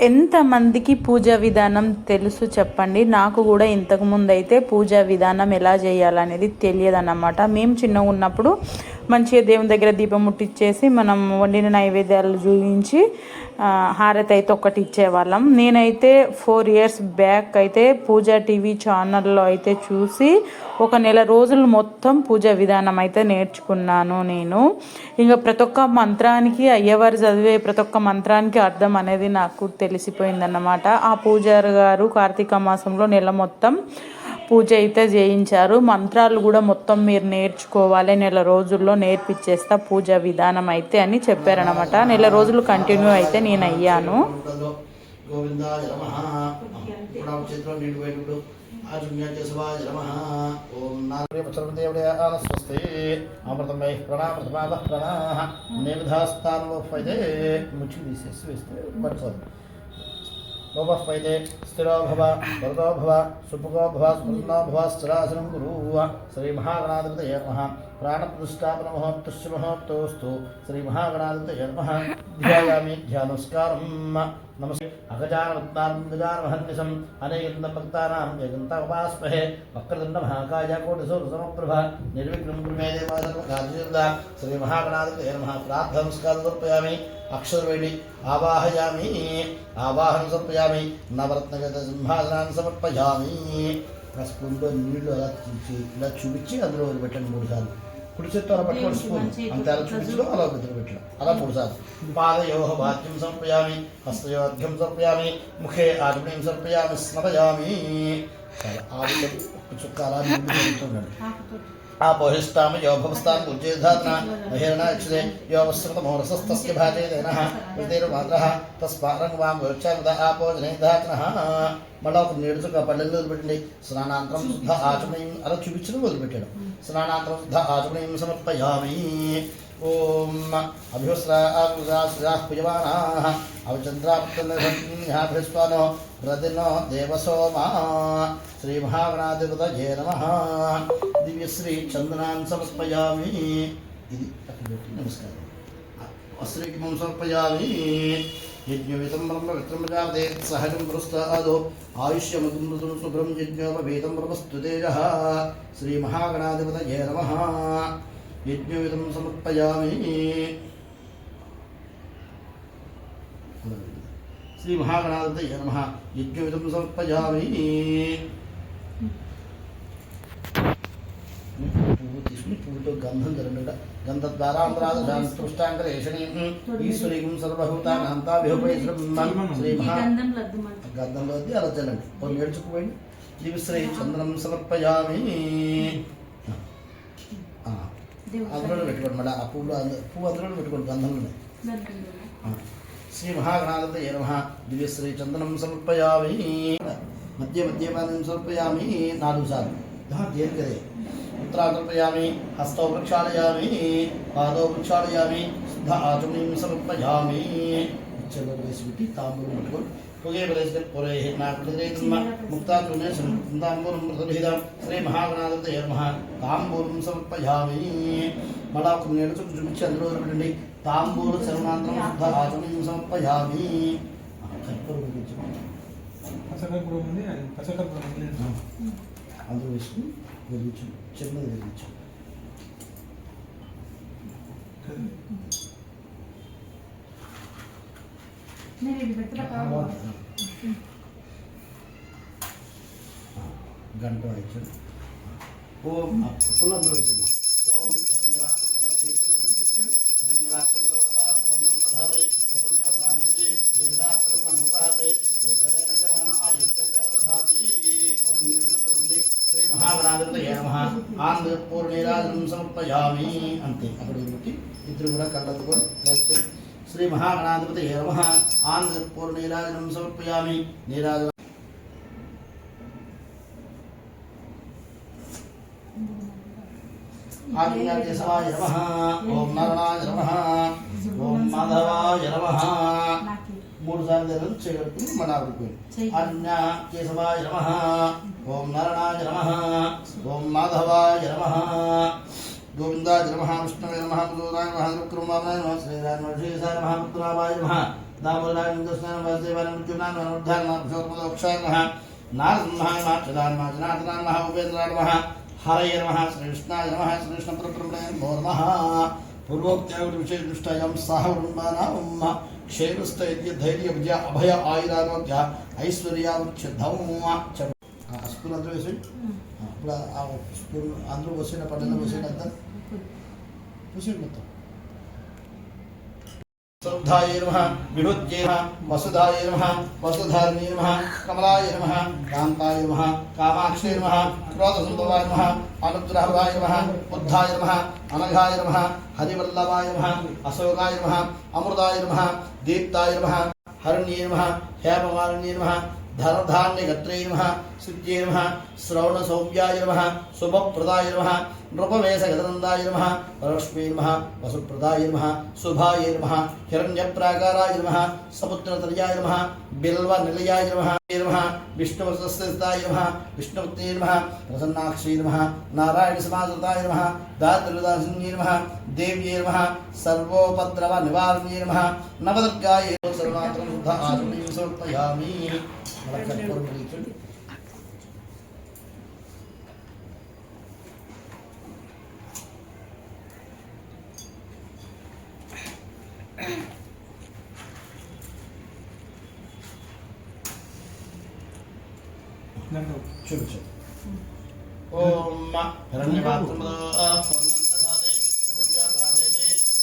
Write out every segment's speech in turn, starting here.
ఎంతమందికి పూజా విధానం తెలుసు చెప్పండి. నాకు కూడా ఇంతకుముందు అయితే పూజా విధానం ఎలా చేయాలనేది తెలియదన్నమాట. మేము చిన్నగా ఉన్నప్పుడు మంచిగా దేవుని దగ్గర దీపం ముట్టించేసి మనం వండిన నైవేద్యాలు చూపించి హారతి అయితే ఒకటి ఇచ్చేవాళ్ళం. నేనైతే 4 years బ్యాక్ అయితే పూజా టీవీ ఛానల్లో అయితే చూసి ఒక నెల రోజులు మొత్తం పూజా విధానం అయితే నేర్చుకున్నాను నేను. ఇంకా ప్రతి ఒక్క మంత్రానికి అయ్యవారు చదివే ప్రతి ఒక్క మంత్రానికి అర్థం అనేది నాకు తెలిసిపోయిందన్నమాట. ఆ పూజారి గారు కార్తీక మాసంలో నెల మొత్తం పూజ అయితే చేయించారు. మంత్రాలు కూడా మొత్తం మీరు నేర్చుకోవాలి, నెల రోజుల్లో నేర్పించేస్తా పూజా విధానం అయితే అని చెప్పారనమాట. నెల రోజులు కంటిన్యూ అయితే నేను అయ్యాను. లోపైతే స్థిరో భవ వరదో భవ సుముఖో భవ స్మృన్నో భవ స్థిరాసనం గురు శ్రీ మహాగణాధిపతయే నమః. ప్రాణప్రతిష్ఠాపన మహోత్తస్య మహోత్తోస్తు శ్రీ మహాగణాధిపతయే నమః. ధ్యాయామి ధ్యానస్కారం. నమస్తే అగజానవత్తారంగజానమహర్నిశం అనేకంద భక్తానాం ఏకంత ఉపాస్మహే. వక్రదండ మహాకాయ కోటిసూర్యసమప్రభ నిర్విఘ్నం కురు మే దేవ సర్వకార్యసిద్ధిదా. శ్రీ మహాగణాధిపతయే నమః. ప్రార్థనస్కారం సమర్పయామి. అక్షరవేణి ఆవాహయామి. ఆవాహనం సమర్పయామి. నవరత్నగత సింహాసనాన్ని సమర్పయామి. ఆ స్పూన్లో నీళ్లు అలా ఇలా చూపించి అందులో పెట్టండి 3 సార్లు. కుడి చేత్తో అలా పట్టుకోండి స్పూన్ అంతే, అలా చూపించడం అలా పెద్దలు పెట్టడం అలా 3 సార్లు. పాదయో భాగ్యం సమర్పయామి. హస్తయోర్ఘ్యం సమర్పయామి. ముఖే ఆగ్నేయం సమర్పయామి. స్మరయామి. ఆవిడ చుక్క అలా నీళ్లు పెడుతుండండి. ఆపోహిష్టామ యో భవస్థాన్ ఉజ్జేధాత్న మహిరణాక్షరే యో వస్త్రతమో రసస్తస్య భాజేదేనః ఉదేరుమాత్రః తస్మారంగ వాం వచ్చానుద ఆపోజనేధాత్నః. మళ్ళీ ఒక నీడు చుక్క పల్లెల్లో వదిలిపెట్టండి. స్నానాంతరం శుద్ధ ఆచమనీయం అలా చూపించడం వదిలిపెట్టడం. స్నానాంతరం శుద్ధ ఆచమనీయం సమర్పయామి. ఓం అభివస్రాః పూజమానాః అవచంద్రాపత్నో ప్రదినో దేవసోమా. శ్రీ మహాగణాధిపతయే నమః. దివ్యశ్రీ చందనాన్ని సమర్పయామి. ఇది అక్కడ పెట్టి నమస్కారం. వస్త్రీకమం సమర్పయామి. యజ్ఞవితం బ్రహ్మవిత్రం ప్రజాపతే సహజం పురస్తాదో ఆయుష్యమృతం శుభ్రం యజ్ఞోపవేతం బ్రహ్మస్తు తేజః. శ్రీ మహాగణాధిపతయే నమః. యజ్ఞవితం సమర్పయామి. శ్రీ మహాగణాధిపతయే నమః. యజ్ఞవితం సమర్పయామి. పువ్వు తీసుకుని పువ్వుతో గంధం జరుగుట. గంధ ద్వారాంతరాష్టాంగరేషణి ఈశ్వరీం సర్వభూతానాంతాభిహోపేశ్వరం. శ్రీ మహా గంధంలో అలా చల్లండి. నేర్చుకుపోయింది. దివిశ్రీ చందనం సమర్పయామి. అందులో పెట్టుకోండి. మళ్ళీ ఆ పువ్వు అందులో పెట్టుకోండి గంధంలోనే. శ్రీ మహాగణాధిపతయే నమః. దివ్యశ్రీ చందనం సమర్పయామి. మధ్య మధ్యమానం సమర్పయామి 4 సార్లు. దేని కదే ఉత్తరాకల్పయామి. హస్తౌ ప్రక్షాళయామి. పాదౌ ప్రక్షాళయామి. శుద్ధ ఆచమనీయం సమర్పయామి. చెవులు వేసి పెట్టి తాంబూలం పట్టుకొని పొగే ప్రదేశం పొరే నాకుమ ముక్తాచూర్ణ తాంబూలం మృతభిధం. శ్రీ మహాగణాధిపతయే నమః. తాంబూలం సమర్పయామి. మళ్ళా ఒక నీళ్ళు చూపించి అందులో పెట్టండి. తాంబూల శరణాంతరం శుద్ధ ఆచమనీయం సమర్పయామి. అందులో వేసుకుని వెలిగించు. చిన్నది వెలిగించు. గంట వాయించండి. ఓం పుల్ల అందులో వేసింది. ఓం హిరణ్యవాసం అలా చేతి బదులు చూపించండి. హిరణ్యవాసం పూర్ణంతధారై వసవ్యోధానేది ఏదాత్రం మనోపహతే ఏకదైన మన ఆయుక్తేదాతి. ఒక నీడుతో చూడండి. శ్రీ మహాగణాధిపతయే నమః. ఆంధ్రపూర్ణీరాజనం సమర్పయామి. అంతే అక్కడ పెట్టి ఇద్దరు కూడా కళ్ళతో లైక్. శ్రీ మహాగణాధిపతయే నమః. ఆంధ్రపూర్ణీరాజనం సమర్పయామి. నీరాజనం ఆజ్ఞాదేశవాయ నమః. ఓం నారాయణాయ నమః. ఓం మాధవాయ నమః. 3 సార్లు చేయగలుగుతుంది. మన ఆవిడిపోయింది. ఆజ్ఞాదేశవాయ నమః. ఓం నారాయణాయ నమః. ఓం మాధవాయ నమః. గోవిందాయ నమః. విష్ణువే నమః. మధురాయ నమః. విక్రమాయ నమః. శ్రీరాయ నమః. శ్రీసాయ నమః. పుత్రాయ నమః. दामोदरानन्दस्नानं वासुदेवानं मृत्युनां अनुद्धारणां शोकमोक्षाय नमः नारसिंहाय नमः उपेन्द्राय नमः हरये नमः श्रीकृष्णाय नमः श्रीकृष्णपरब्रह्मणे नमो नमः पूर्वोक्त्याविषयदृष्टायां साहवृन्मानां क्षेमस्थैर्य धैर्य विजय अभय आयुरारोग्य ऐश्वर्यावृक्षधौ स्पून अंदर वेసి ఇప్పుడు ఆ స్పూన్ అందరూ వసిన పడన వసిన అంతా వసిన మొత్తం सौधाय नमः विभुत्ये नमः वसुधाय नमः वसुधारिणे नमः कमलाय नमः कान्ताय नमः कामाक्षे नमः क्रोधसंभवाय नमः अनुग्रहाय नमः बुद्धाय नमः अनघाय नमः हरिवल्लभाय नमः अशोकाय नमः अमृताय नमः दीप्ताय नमः हरण्ये नमः हेममालिन्ये नमः धनधान्यगत्रे नमः सिद्ध्ये नमः श्रवणसौम्याय नमः शुभप्रदाय नमः नृपवेशगदनन्दाय नमः परलक्ष्मी नमः वसुप्रदाय नमः शुभाय नमः हिरण्यप्राकाराय नमः समुद्रतनयाय नमः बिल्वनिलयाय नमः विष्णुवस्त्रस्थिताय नमः विष्णुपत्न्ये नमः प्रसन्नाक्षी नमः नारायणसमाश्रिताय नमः दातृदासिन्ये नमः देव्ये नमः सर्वोपद्रवनिवारिण्ये नमः नवदुर्गाय सर्वात्रं शुद्ध आचमनीं समर्पयामि చూడు ఓం हिरण्यपात्रमदापन्नन्तधाते वकुर्याधाते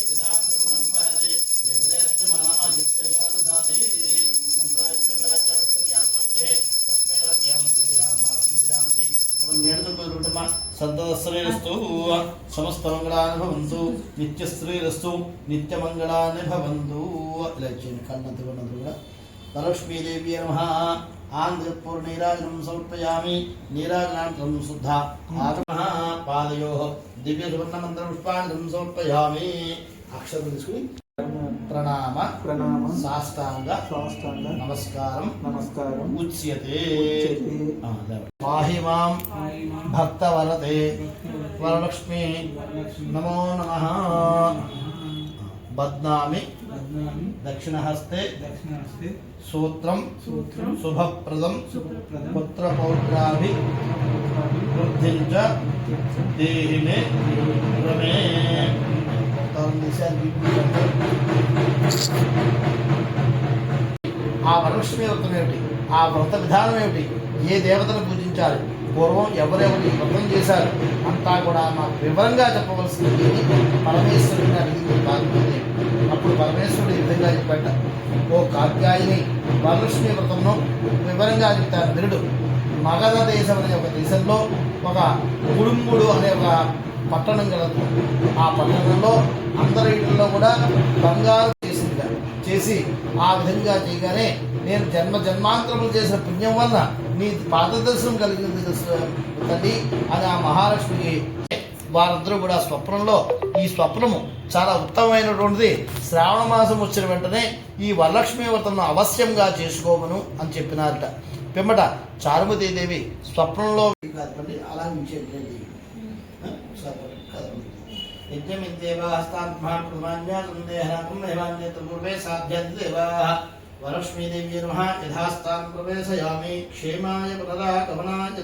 एकदाक्रमणं पहते वेदनेरत्नमादित्यजाधाते संप्रायन्तकराज्यवस्तुर्यात्मके तस्मै रत्यामकेयामासि नेडुकुटुंब सद्दस्त्रीरस्तु समस्तमंगलानि भवन्तु नित्यस्त्रीरस्तु नित्यमंगलानि भवन्तु ఇలా చేయండి కన్నది ఉన్నది కూడా లక్ష్మీదేవి నమః आंध्रपूर्णीराजनं समर्पयामि नीराजनान्तरं शुद्धा आगमः पादयोः दिव्यसुवर्णमन्त्रपुष्पाणि समर्पयामि अक्षरं తీసుకుని ప్రణామ సాష్టాంగ నమస్కారం ఉచ్యతే పాహి మాం భక్తవరదే వరలక్ష్మి నమో నమః బధ్నామి దక్షిణహస్తే सूत्रं शुभप्रदं पुत्रपौत्राभि वृद्धिं च देहि मे रमे ఆ వరలక్ష్మి వ్రతం ఏమిటి, ఆ వ్రత విధానం ఏమిటి, ఏ దేవతను పూజించాలి, పూర్వం ఎవరెవరు వ్రతం చేశారు అంతా కూడా మాకు వివరంగా చెప్పవలసింది పరమేశ్వరుడిని అడిగింది కాకపోతే అప్పుడు పరమేశ్వరుడు ఈ విధంగా చెప్పాట, ఓ కాత్యాయని వరలక్ష్మి వ్రతంలో వివరంగా చెప్తారు నిరుడు. మగధ దేశం అనే ఒక దేశంలో ఒక గుడుంగుడు అనే ఒక పట్టణం కలదు. ఆ పట్టణంలో అందరి ఇళ్లలో కూడా బంగారు చేసి ఆ విధంగా చేయగానే నేను జన్మాంతరములు చేసిన పుణ్యం వల్ల నీ పాదదర్శనం కలిగింది తల్లి అని ఆ మహాలక్ష్మికి వారందరూ కూడా స్వప్నంలో, ఈ స్వప్నము చాలా ఉత్తమమైనటువంటిది, శ్రావణ మాసం వచ్చిన వెంటనే ఈ వరలక్ష్మి వ్రతం అవశ్యంగా చేసుకోమను అని చెప్పినారట. పిమ్మట చారుమతీదేవి స్వప్నంలో అలా వరలక్ష్మీదేవి నమః యథాస్థానం ప్రవేశయామి క్షేమాయ పునరాగమనాయ చ.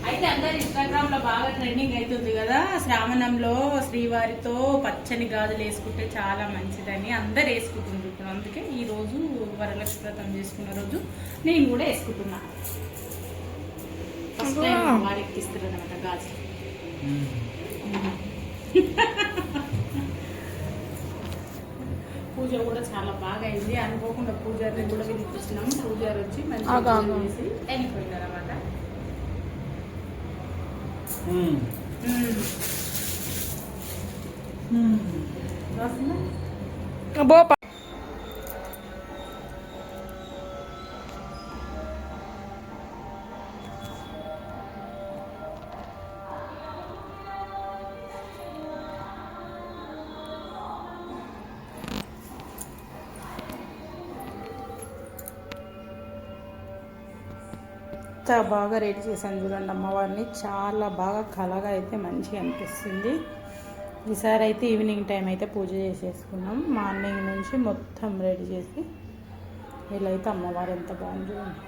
అయితే అందరు ఇన్స్టాగ్రామ్ లో బాగా ట్రెండింగ్ అవుతుంది కదా, శ్రావణంలో శ్రీవారితో పచ్చని గాజులు వేసుకుంటే చాలా మంచిదని అందరు వేసుకుంటున్నారు. ఇప్పుడు అందుకే ఈ రోజు వరలక్ష్మి వ్రతం చేసుకున్న రోజు నేను కూడా వేసుకుంటున్నా. ఫస్ట్ టైం వారికి ఇస్తారు అనమాట గాజులు. పూజ కూడా చాలా బాగా అయింది. అనుకోకుండా పూజారిని కూడా పిలిపించినాము. పూజారి వచ్చి మంచిగా చేసి వెళ్ళిపోయినారు అనమాట. ఎంత బాగా రెడీ చేశాను చూడండి అమ్మవారిని. చాలా బాగా కళగా అయితే మంచిగా అనిపిస్తుంది. ఈసారి అయితే ఈవినింగ్ టైం అయితే పూజ చేసేసుకున్నాం. మార్నింగ్ నుంచి మొత్తం రెడీ చేసి ఇలా అయితే అమ్మవారు ఎంత బాగుంది చూడండి.